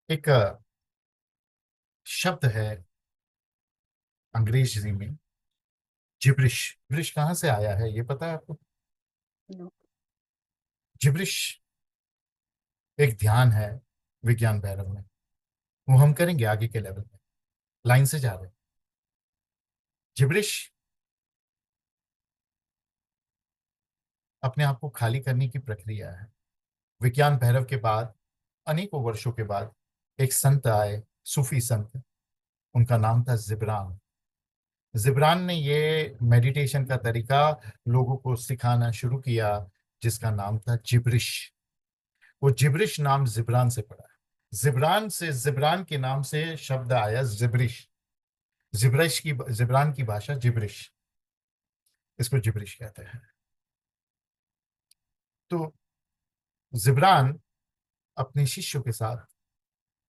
एक शब्द है अंग्रेजी में, जिब्रिश। जिब्रिश कहाँ से आया है ये पता है आपको? नो। जिब्रिश एक ध्यान है विज्ञान भैरव में। वो हम करेंगे आगे के लेवल में। लाइन से जा रहे हैं। जिब्रिश अपने आप को खाली करने की प्रक्रिया है। विज्ञान भैरव के बाद, अनेकों वर्षों के बाद, एक संत आए, सूफी संत। उनका नाम था जिब्रान। जिब्रान ने ये मेडिटेशन का तरीका लोगों को सिखाना शुरू किया, जिसका नाम था जिब्रिश। वो जिब्रिश नाम जिब्रान से पड़ा है। जिब्रान के नाम से शब्द आया जिब्रिश। जिब्रान की भाषा जिब्रिश। इसको जिब्रिश कहते हैं। तो जिब्रान अपने शिष्यों के साथ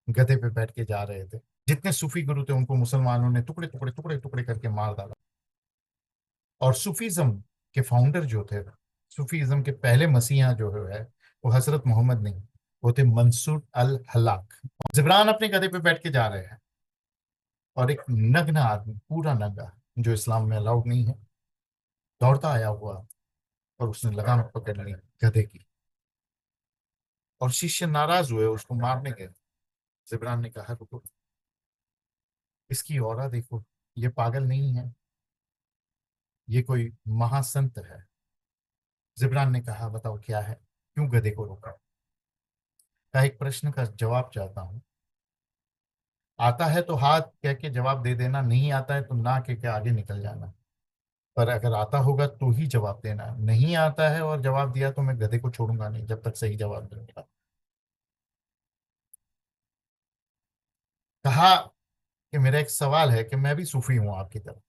गधे पे बैठ के जा रहे थे। जितने सूफी गुरु थे उनको मुसलमानों ने टुकड़े टुकड़े टुकड़े टुकड़े करके मार डाला। और सूफीज्म के फाउंडर जो थे, सूफीज्म के पहले मसीहा जो है, वो हजरत मोहम्मद नहीं, वो थे मंसूर अल हलाक। जिब्रान अपने गधे पे बैठ के जा रहे हैं और एक नग्न आदमी, पूरा नंगा, जो इस्लाम में अलाउड नहीं है, दौड़ता आया हुआ और उसने लगाम पकड़ ली गधे की। और शिष्य नाराज हुए, उसको मारने गए। जिब्रान ने कहा रुको, इसकी औरा देखो, ये पागल नहीं है, ये कोई महासंत है। जिब्रान ने कहा बताओ क्या है, क्यों गधे को रोका? का एक प्रश्न का जवाब चाहता हूं। आता है तो हाथ कह के जवाब दे देना, नहीं आता है तो ना कह के आगे निकल जाना। पर अगर आता होगा तो ही जवाब देना, नहीं आता है और जवाब दिया तो मैं गधे को छोड़ूंगा नहीं जब तक सही जवाब नहीं मिला। कहा कि मेरा एक सवाल है कि मैं भी सूफी हूं आपकी तरह,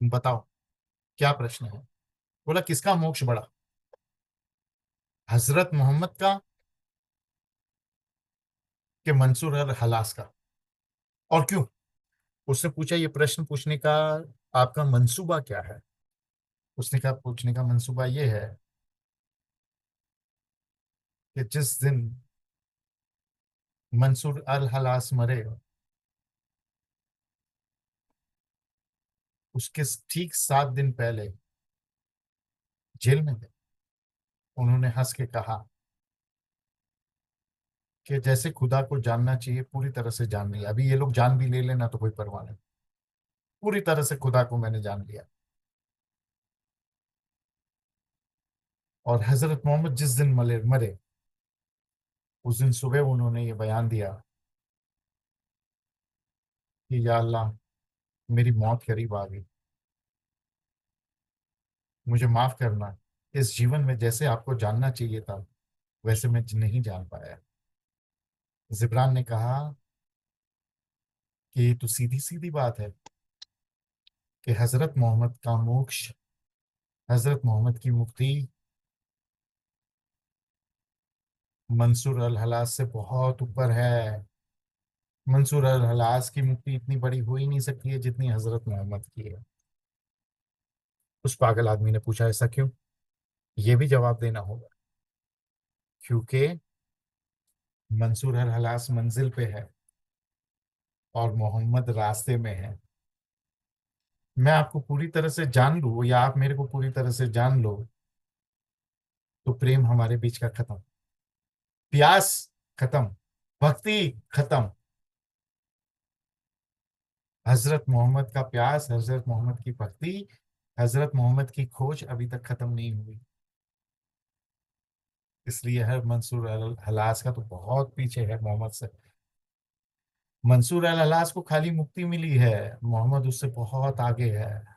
बताओ क्या प्रश्न है? बोला किसका मोक्ष बड़ा, हजरत मोहम्मद का कि मंसूर अल हलास का? और क्यों? उसने पूछा ये प्रश्न पूछने का आपका मंसूबा क्या है? उसने कहा पूछने का मंसूबा ये है कि जिस दिन मंसूर अल हलास मरे, उसके ठीक 7 दिन पहले जेल में थे। उन्होंने हंस के कहा कि जैसे खुदा को जानना चाहिए पूरी तरह से जान लिया, अभी ये लोग जान भी ले लेना तो कोई परवाह नहीं, पूरी तरह से खुदा को मैंने जान लिया। और हजरत मोहम्मद जिस दिन मरे मरे, उस दिन सुबह उन्होंने ये बयान दिया कि या अल्लाह, मेरी मौत करीब आ गई, मुझे माफ करना। इस जीवन में जैसे आपको जानना चाहिए था वैसे मैं नहीं जान पाया। जिब्रान ने कहा कि ये तो सीधी सीधी बात है कि हजरत मोहम्मद का मोक्ष, हजरत मोहम्मद की मुक्ति मंसूर अल हलास से बहुत ऊपर है। मंसूर अल हलास की मुक्ति इतनी बड़ी हो ही नहीं सकती है जितनी हजरत मोहम्मद की है। उस पागल आदमी ने पूछा ऐसा क्यों? ये भी जवाब देना होगा, क्योंकि मंसूर अल हलास मंजिल पे है और मोहम्मद रास्ते में है। मैं आपको पूरी तरह से जान लूं या आप मेरे को पूरी तरह से जान लो तो प्रेम हमारे बीच का खत्म, प्यास खत्म, भक्ति खत्म। हजरत मोहम्मद का प्यास, हजरत मोहम्मद की भक्ति, हजरत मोहम्मद की खोज अभी तक खत्म नहीं हुई। इसलिए हर मंसूर अल हलास का तो बहुत पीछे है मोहम्मद से। मंसूर अल हलास को खाली मुक्ति मिली है, मोहम्मद उससे बहुत आगे है।